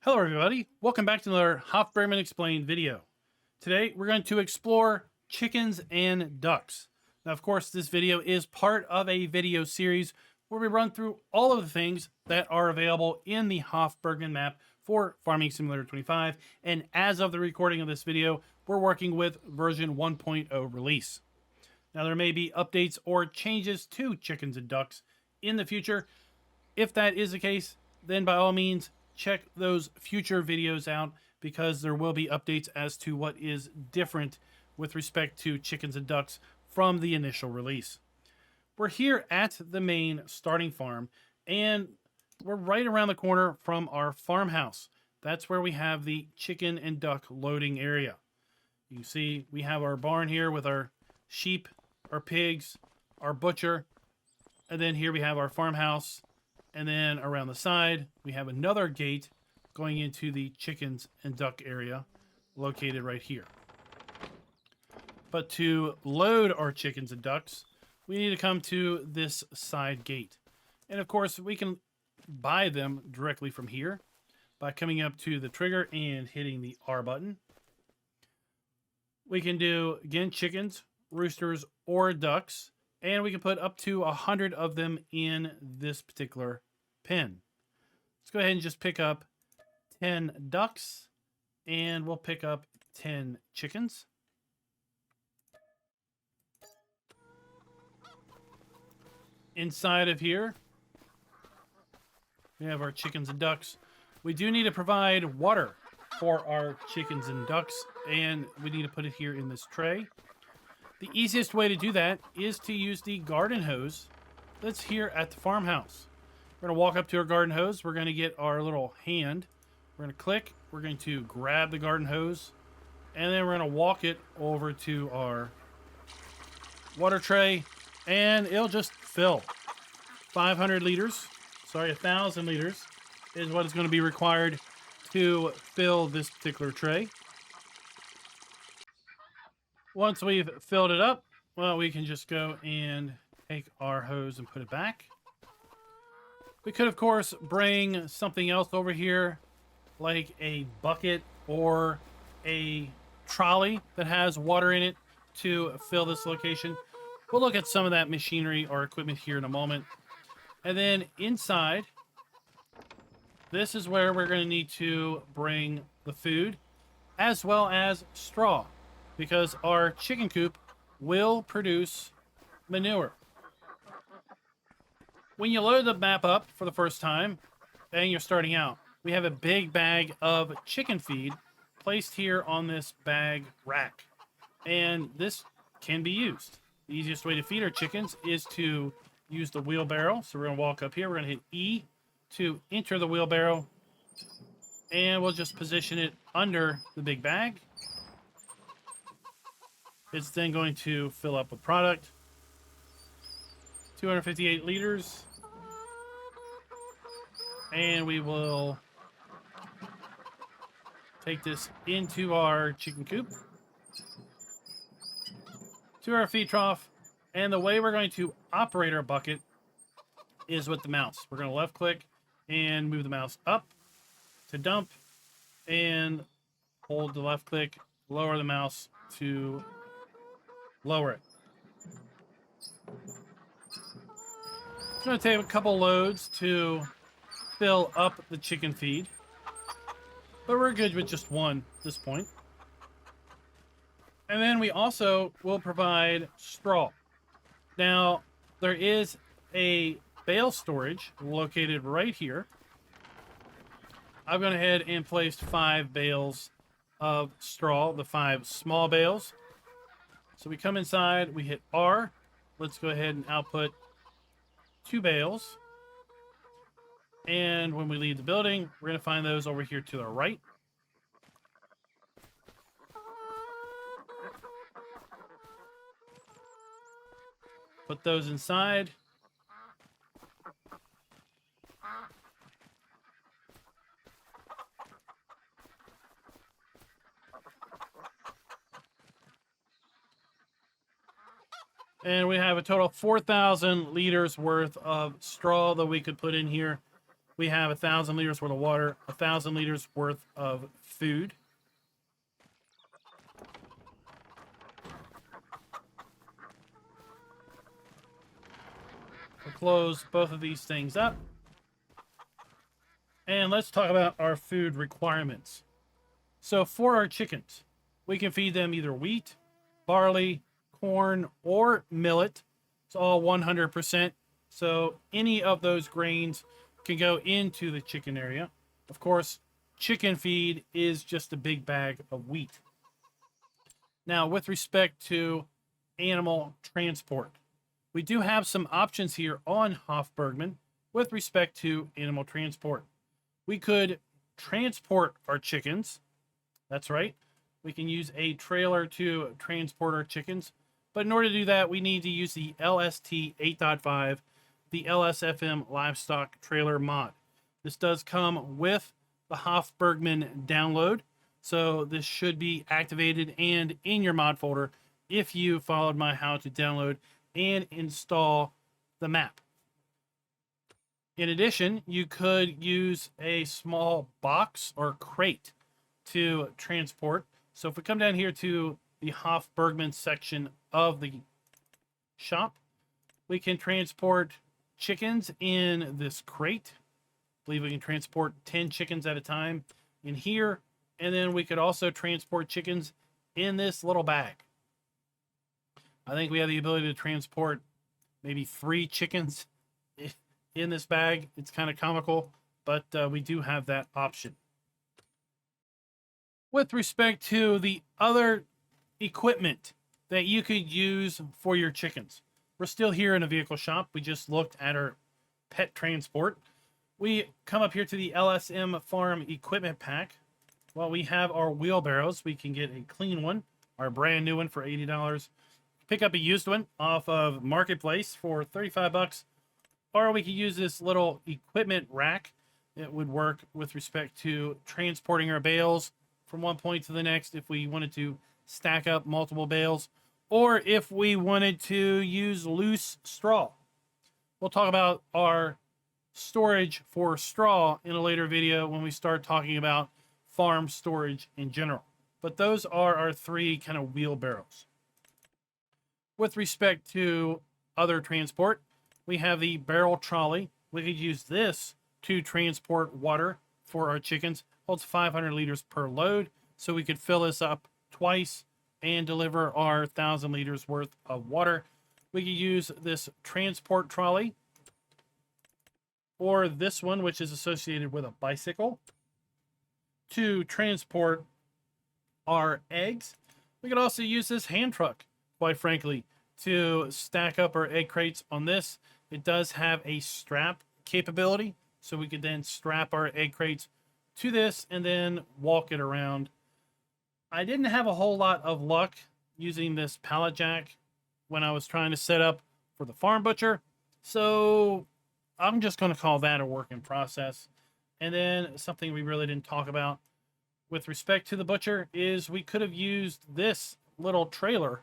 Hello everybody, welcome back to another Hof Bergmann Explained video. Today we're going to explore chickens and ducks. Now of course this video is part of a video series where we run through all of the things that are available in the Hof Bergmann map for Farming Simulator 25, and as of the recording of this video we're working with version 1.0 release. Now there may be updates or changes to chickens and ducks in the future. If that is the case, then by all means check those future videos out, because there will be updates as to what is different with respect to chickens and ducks from the initial release. We're here at the main starting farm, and we're right around the corner from our farmhouse. That's where we have the chicken and duck loading area. You can see we have our barn here with our sheep, our pigs, our butcher, and then here we have our farmhouse. And then around the side, we have another gate going into the chickens and duck area located right here. But to load our chickens and ducks, we need to come to this side gate. And of course, we can buy them directly from here by coming up to the trigger and hitting the R button. We can do, again, chickens, roosters, or ducks. And we can put up to 100 of them in this particular pen. Let's go ahead and just pick up 10 ducks, and we'll pick up 10 chickens. Inside of here, we have our chickens and ducks. We do need to provide water for our chickens and ducks, and we need to put it here in this tray. The easiest way to do that is to use the garden hose that's here at the farmhouse. We're going to walk up to our garden hose. We're going to get our little hand. We're going to click. We're going to grab the garden hose, and then we're going to walk it over to our water tray, and it'll just fill. 500 liters, sorry, 1,000 liters is what is going to be required to fill this particular tray. Once we've filled it up, well, we can just go and take our hose and put it back. We could, of course, bring something else over here, like a bucket or a trolley that has water in it to fill this location. We'll look at some of that machinery or equipment here in a moment. And then inside, this is where we're going to need to bring the food as well as straw, because our chicken coop will produce manure. When you load the map up for the first time and you're starting out, we have a big bag of chicken feed placed here on this bag rack, and this can be used. The easiest way to feed our chickens is to use the wheelbarrow. So we're going to walk up here, we're going to hit E to enter the wheelbarrow, and we'll just position it under the big bag. It's then going to fill up with product. 258 liters. And we will take this into our chicken coop, to our feed trough. And the way we're going to operate our bucket is with the mouse. We're going to left click and move the mouse up to dump, and hold the left click, lower the mouse to lower it. It's going to take a couple loads to fill up the chicken feed, but we're good with just one at this point. And then we also will provide straw. Now, there is a bale storage located right here. I've gone ahead and placed 5 bales of straw, the 5 small bales. So we come inside, we hit R. Let's go ahead and output 2 bales. And when we leave the building, we're going to find those over here to the right. Put those inside. And we have a total of 4,000 liters worth of straw that we could put in here. We have 1,000 liters worth of water, 1,000 liters worth of food. We'll close both of these things up. And let's talk about our food requirements. So for our chickens, we can feed them either wheat, barley, corn, or millet. It's all 100%. So any of those grains can go into the chicken area. Of course, chicken feed is just a big bag of wheat. Now, with respect to animal transport, we do have some options here on Hof Bergmann with respect to animal transport. We could transport our chickens. That's right. We can use a trailer to transport our chickens. But in order to do that, we need to use the LST 8.5, the LSFM Livestock Trailer mod. This does come with the Hof Bergmann download. So this should be activated and in your mod folder if you followed my how to download and install the map. In addition, you could use a small box or crate to transport. So if we come down here to the Hof Bergmann section of the shop, we can transport chickens in this crate. I believe we can transport 10 chickens at a time in here. And then we could also transport chickens in this little bag. I think we have the ability to transport maybe 3 chickens in this bag. It's kind of comical, but we do have that option. With respect to the other equipment that you could use for your chickens, we're still here in a vehicle shop. We just looked at our pet transport. We come up here to the LSM Farm Equipment Pack. Well, we have our wheelbarrows. We can get a clean one, our brand new one for $80. Pick up a used one off of Marketplace for 35 bucks. Or we could use this little equipment rack. It would work with respect to transporting our bales from one point to the next if we wanted to stack up multiple bales, or if we wanted to use loose straw. We'll talk about our storage for straw in a later video when we start talking about farm storage in general. But those are our 3 kind of wheelbarrows. With respect to other transport, we have the barrel trolley. We could use this to transport water for our chickens. Holds 500 liters per load, so we could fill this up twice and deliver our 1,000 liters worth of water. We could use this transport trolley, or this one, which is associated with a bicycle, to transport our eggs. We could also use this hand truck, quite frankly, to stack up our egg crates on this. It does have a strap capability, so we could then strap our egg crates to this and then walk it around. I didn't have a whole lot of luck using this pallet jack when I was trying to set up for the farm butcher, so I'm just going to call that a work in process. And then something we really didn't talk about with respect to the butcher is we could have used this little trailer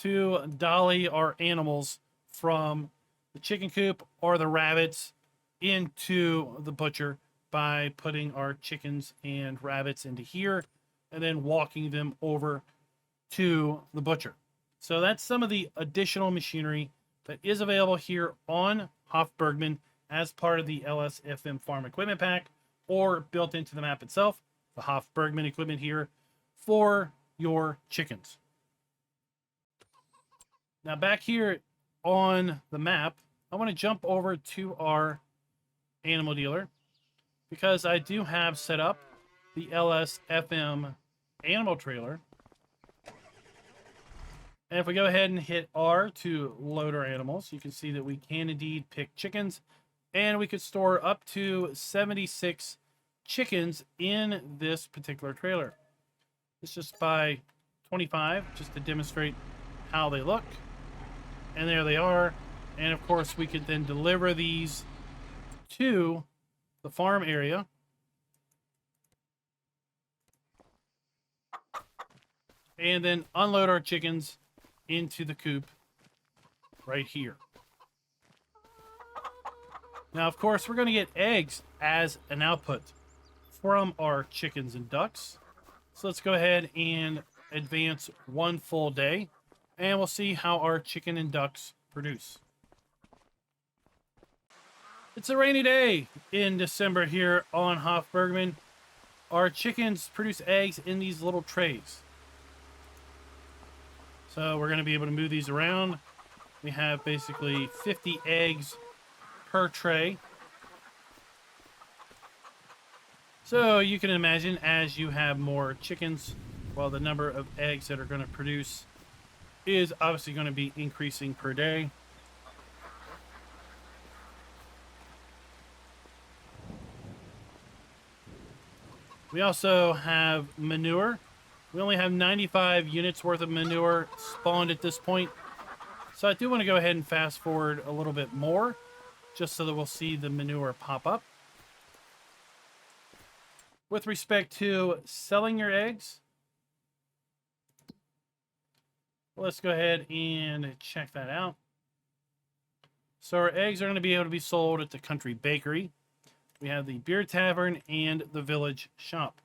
to dolly our animals from the chicken coop or the rabbits into the butcher by putting our chickens and rabbits into here and then walking them over to the butcher. So that's some of the additional machinery that is available here on Hof Bergmann as part of the LSFM Farm Equipment Pack or built into the map itself, the Hof Bergmann equipment here for your chickens. Now back here on the map, I want to jump over to our animal dealer because I do have set up the LSFM animal trailer. And if we go ahead and hit R to load our animals, you can see that we can indeed pick chickens, and we could store up to 76 chickens in this particular trailer. Let's just buy 25 just to demonstrate how they look. And there they are. And of course, we could then deliver these to the farm area. And then unload our chickens into the coop right here. Now, of course, we're going to get eggs as an output from our chickens and ducks. So let's go ahead and advance one full day, and we'll see how our chicken and ducks produce. It's a rainy day in December here on Hof Bergmann. Our chickens produce eggs in these little trays. So we're going to be able to move these around. We have basically 50 eggs per tray. So you can imagine as you have more chickens, well, the number of eggs that are going to produce is obviously going to be increasing per day. We also have manure. We only have 95 units worth of manure spawned at this point. So I do want to go ahead and fast forward a little bit more, just so that we'll see the manure pop up. With respect to selling your eggs, let's go ahead and check that out. So our eggs are going to be able to be sold at the country bakery. We have the beer tavern and the village shop.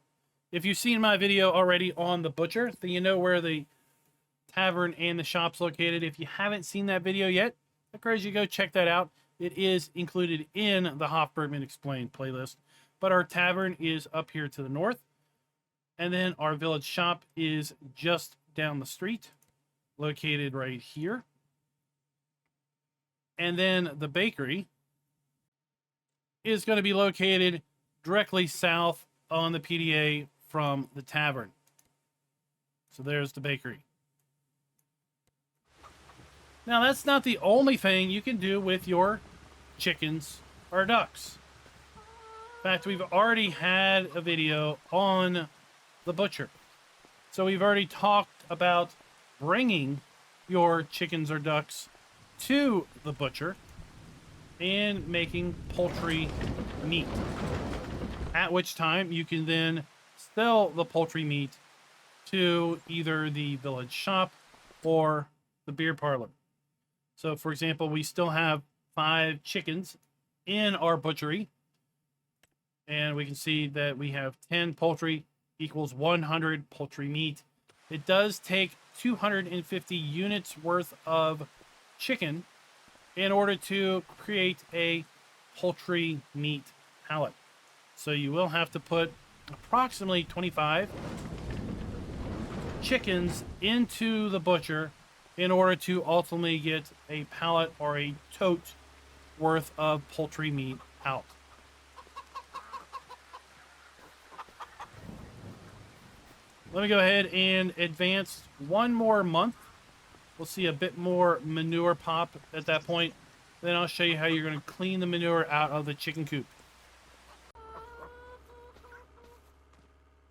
If you've seen my video already on the butcher, then you know where the tavern and the shop's located. If you haven't seen that video yet, I encourage you to go check that out. It is included in the Hof Bergmann Explained playlist. But our tavern is up here to the north. And then our village shop is just down the street, located right here. And then the bakery is going to be located directly south on the PDA from the tavern. So there's the bakery. Now, that's not the only thing you can do with your chickens or ducks. In fact, we've already had a video on the butcher. So we've already talked about bringing your chickens or ducks to the butcher and making poultry meat. At which time you can then sell the poultry meat to either the village shop or the beer parlor. So, for example, we still have 5 chickens in our butchery. And we can see that we have 10 poultry equals 100 poultry meat. It does take 250 units worth of chicken in order to create a poultry meat pallet. So you will have to put approximately 25 chickens into the butcher in order to ultimately get a pallet or a tote worth of poultry meat out. Let me go ahead and advance one more month. We'll see a bit more manure pop at that point. Then I'll show you how you're going to clean the manure out of the chicken coop.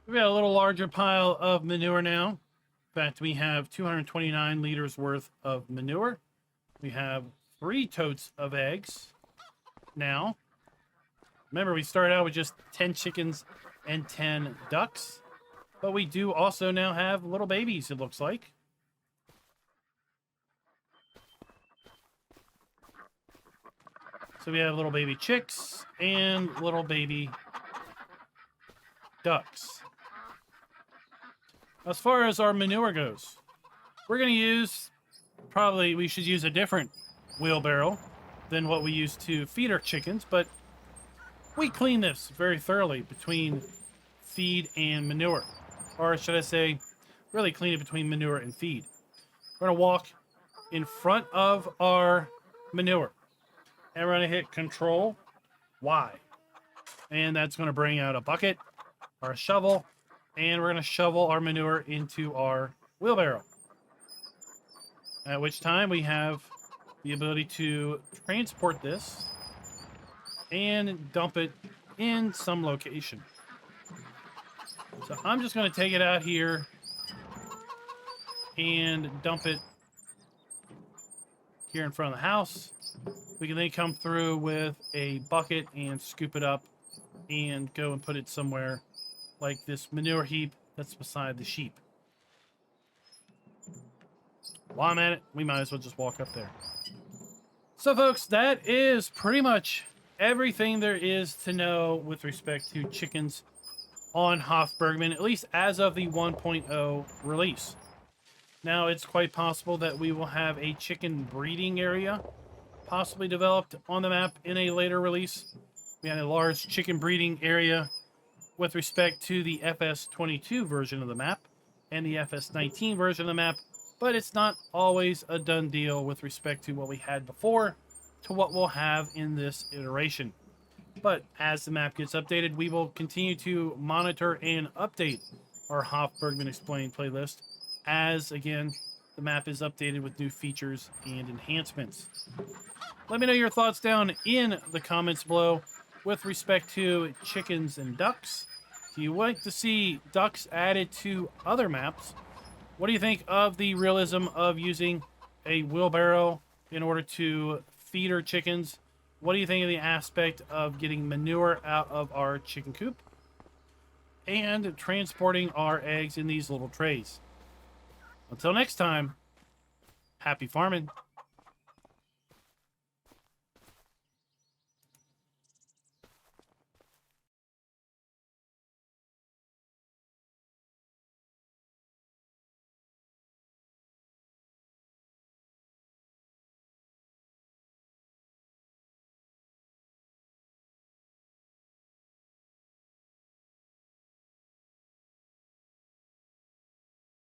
We've got a little larger pile of manure now. In fact, we have 229 liters worth of manure. We have 3 totes of eggs now. Remember, we started out with just 10 chickens and 10 ducks. But we do also now have little babies, it looks like. So we have little baby chicks and little baby ducks. As far as our manure goes, we're going to use, we should use a different wheelbarrow than what we use to feed our chickens, but we clean this very thoroughly between feed and manure. Or should I say, really clean it between manure and feed. We're going to walk in front of our manure. And we're going to hit Control Y. And that's going to bring out a bucket or a shovel. And we're going to shovel our manure into our wheelbarrow. At which time we have the ability to transport this and dump it in some location. So I'm just going to take it out here and dump it here in front of the house. We can then come through with a bucket and scoop it up and go and put it somewhere like this manure heap that's beside the sheep. While I'm at it, we might as well just walk up there. So folks, that is pretty much everything there is to know with respect to chickens on Hof Bergmann, at least as of the 1.0 release. Now, it's quite possible that we will have a chicken breeding area possibly developed on the map in a later release. We had a large chicken breeding area with respect to the FS22 version of the map and the FS19 version of the map, but it's not always a done deal with respect to what we had before to what we'll have in this iteration. But as the map gets updated, we will continue to monitor and update our Hof Bergmann Explained playlist as, again, the map is updated with new features and enhancements. Let me know your thoughts down in the comments below with respect to chickens and ducks. Do you like to see ducks added to other maps? What do you think of the realism of using a wheelbarrow in order to feed our chickens? What do you think of the aspect of getting manure out of our chicken coop and transporting our eggs in these little trays? Until next time, happy farming.